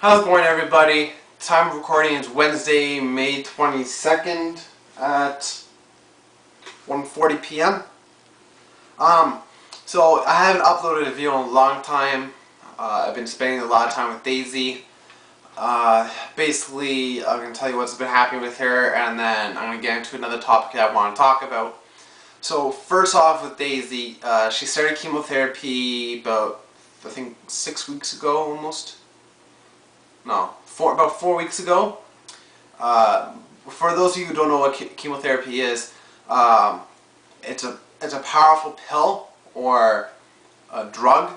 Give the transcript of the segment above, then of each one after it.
How's it going, everybody? Time of recording is Wednesday, May 22nd at 1:40 p.m. So I haven't uploaded a video in a long time. I've been spending a lot of time with Daisy. Basically, I'm going to tell you what's been happening with her, and then I'm going to get into another topic that I want to talk about. So first off with Daisy, she started chemotherapy about, I think, 6 weeks ago almost. No, about 4 weeks ago. For those of you who don't know what chemotherapy is, it's a powerful pill or a drug,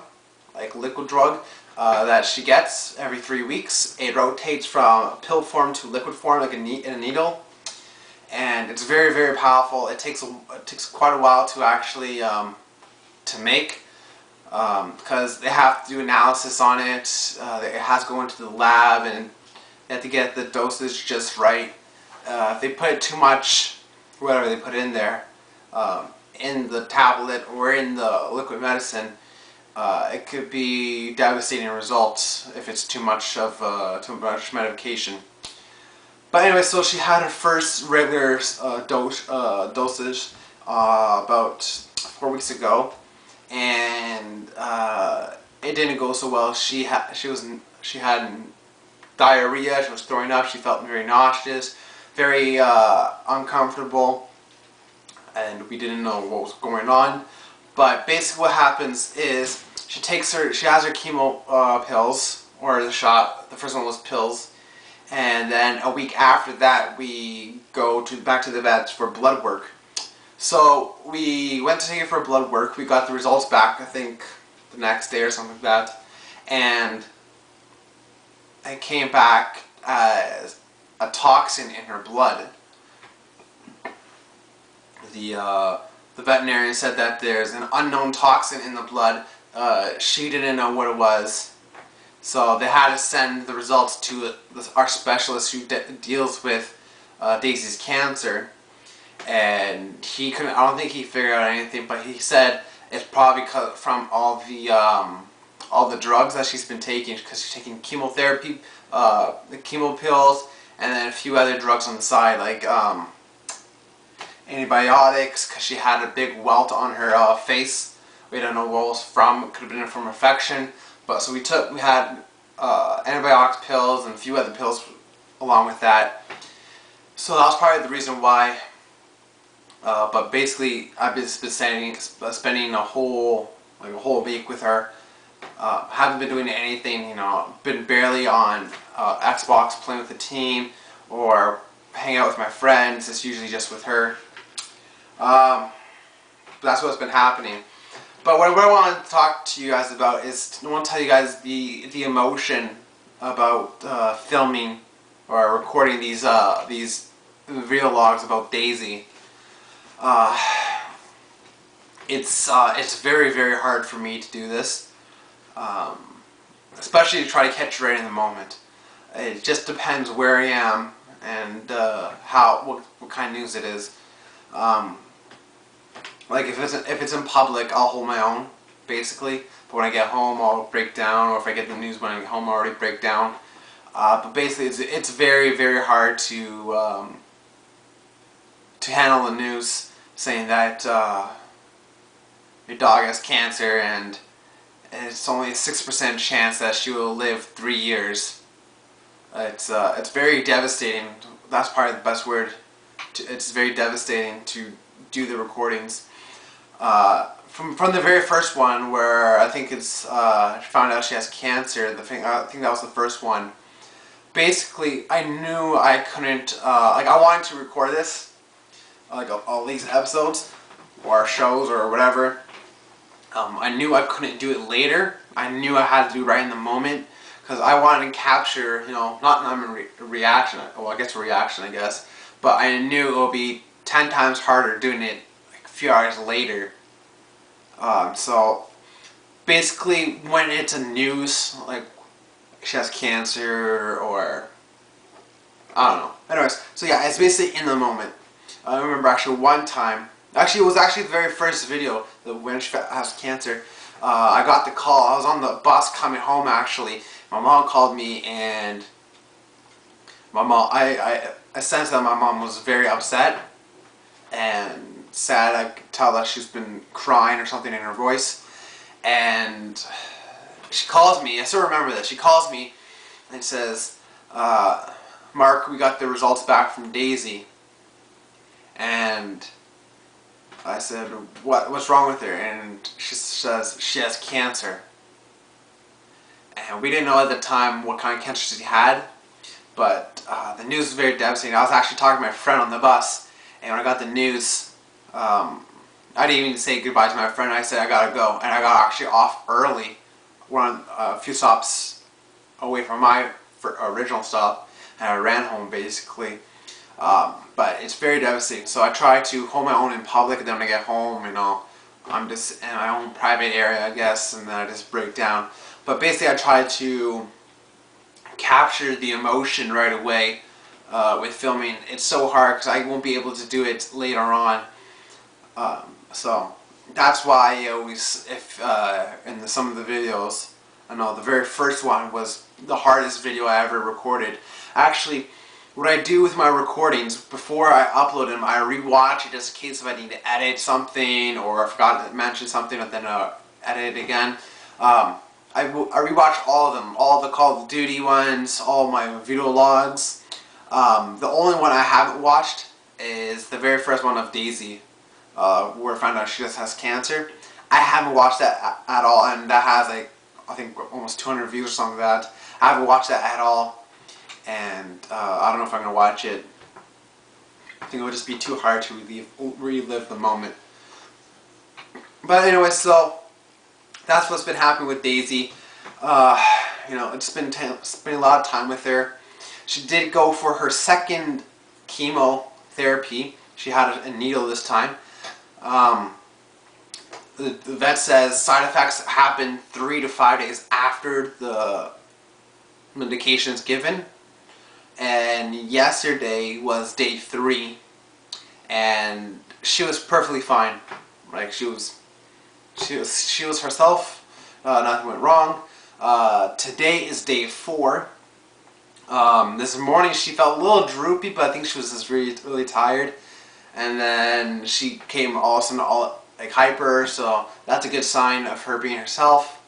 like liquid drug, that she gets every 3 weeks. It rotates from pill form to liquid form, like in a needle, and it's very, very powerful. It takes quite a while to actually to make. Because they have to do analysis on it. It has to go into the lab, and they have to get the dosage just right. If they put too much, whatever they put in there, in the tablet or in the liquid medicine, it could be devastating results if it's too much medication. But anyway, so she had her first regular dosage about 4 weeks ago. And it didn't go so well. She had diarrhea. She was throwing up. She felt very nauseous, very uncomfortable, and we didn't know what was going on. But basically, what happens is she has her chemo pills, or the shot. The first one was pills, and then a week after that, we go back to the vet for blood work. So we went to take it for blood work. We got the results back, I think, the next day or something like that. And it came back as a toxin in her blood. The veterinarian said that there's an unknown toxin in the blood. She didn't know what it was. So they had to send the results to our specialist who deals with Daisy's cancer. And he couldn't. I don't think he figured out anything, but he said it's probably from all the drugs that she's been taking, because she's taking chemotherapy, the chemo pills, and then a few other drugs on the side, like antibiotics, because she had a big welt on her face. We don't know what it was from. It could have been from infection. But so we had antibiotics pills and a few other pills along with that. So that was probably the reason why. But basically, I've been spending a whole week with her. Haven't been doing anything, been barely on Xbox playing with the team or hanging out with my friends. It's usually just with her. That's what's been happening. But what I want to talk to you guys about is, I want to tell you guys the emotion about filming or recording these video logs about Daisy. It's very, very hard for me to do this, especially to try to catch her right in the moment. It just depends where I am and what kind of news it is. Like if it's in public, I'll hold my own, basically. But when I get home, I'll break down, or if I get the news when I get home, I'll already break down. But basically, it's very, very hard to handle the news saying that your dog has cancer and it's only a 6% chance that she will live 3 years. It's very devastating. That's probably the best word. It's very devastating to do the recordings. From the very first one, where I think she found out she has cancer. I think that was the first one. Basically, I knew I couldn't. I wanted to record this, like all these episodes or shows or whatever. I knew I couldn't do it later. I knew I had to do it right in the moment, because I wanted to capture, not a reaction. Well, I guess a reaction, I guess. But I knew it would be 10 times harder doing it like a few hours later. So basically, when it's a news, like she has cancer or I don't know. Anyways, so yeah, it's basically in the moment. I remember actually one time. Actually, it was actually the very first video that when she has cancer. I got the call. I was on the bus coming home actually, my mom called me, and my mom, I sensed that my mom was very upset and sad. I could tell that she's been crying or something in her voice. And she calls me, I still remember this, she calls me and says, Mark, we got the results back from Daisy. And I said, what's wrong with her? And she says she has cancer. And we didn't know at the time what kind of cancer she had, but the news was very devastating. I was actually talking to my friend on the bus, and when I got the news, I didn't even say goodbye to my friend. I said I gotta go, and I got actually off early, one a few stops away from my original stop, and I ran home basically. But it's very devastating. So I try to hold my own in public, and then when I get home, you know, I'm just in my own private area, I guess, and then I just break down. But basically, I try to capture the emotion right away with filming. It's so hard because I won't be able to do it later on. So that's why I always, if in some of the videos, I know the very first one was the hardest video I ever recorded. Actually, what I do with my recordings, before I upload them, I rewatch it just in case if I need to edit something or I forgot to mention something and then edit it again. I rewatch all of them, all the Call of Duty ones, all my video logs. The only one I haven't watched is the very first one of Daisy, where I found out she just has cancer. I haven't watched that at all, and that has like, I think almost 200 views or something like that. I haven't watched that at all, and I don't know if I'm going to watch it. I think it would just be too hard to relive the moment. But anyway, so that's what's been happening with Daisy. You know, it's been spending a lot of time with her. She did go for her second chemotherapy. She had a needle this time. The vet says side effects happen 3 to 5 days after the medication is given. And yesterday was day 3, and she was perfectly fine. Like she was herself. Nothing went wrong. Today is day 4. This morning she felt a little droopy, but I think she was just really tired. And then she came all of a sudden all like hyper, so that's a good sign of her being herself.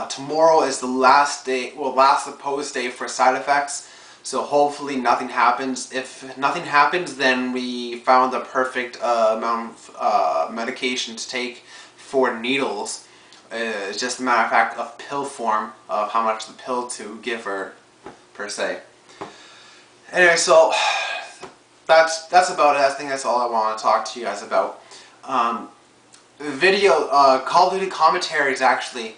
Tomorrow is the last day, well, last supposed day for side effects. So hopefully nothing happens. If nothing happens, then we found the perfect amount of medication to take for needles. It's just a matter of fact of pill form, of how much the pill to give her, per se. Anyway, so that's about it. I think that's all I want to talk to you guys about. Video Call of Duty commentaries actually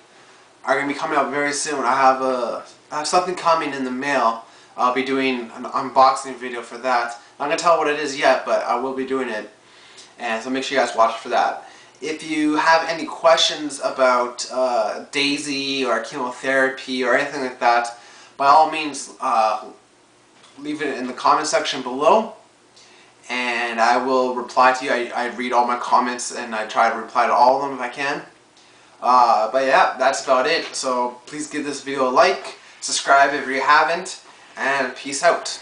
are going to be coming up very soon. I have something coming in the mail. I'll be doing an unboxing video for that. I'm not going to tell what it is yet, but I will be doing it. And so make sure you guys watch for that. If you have any questions about Daisy or chemotherapy or anything like that, by all means leave it in the comment section below, and I will reply to you. I read all my comments and I try to reply to all of them if I can. But yeah, that's about it. So please give this video a like, subscribe if you haven't, and peace out.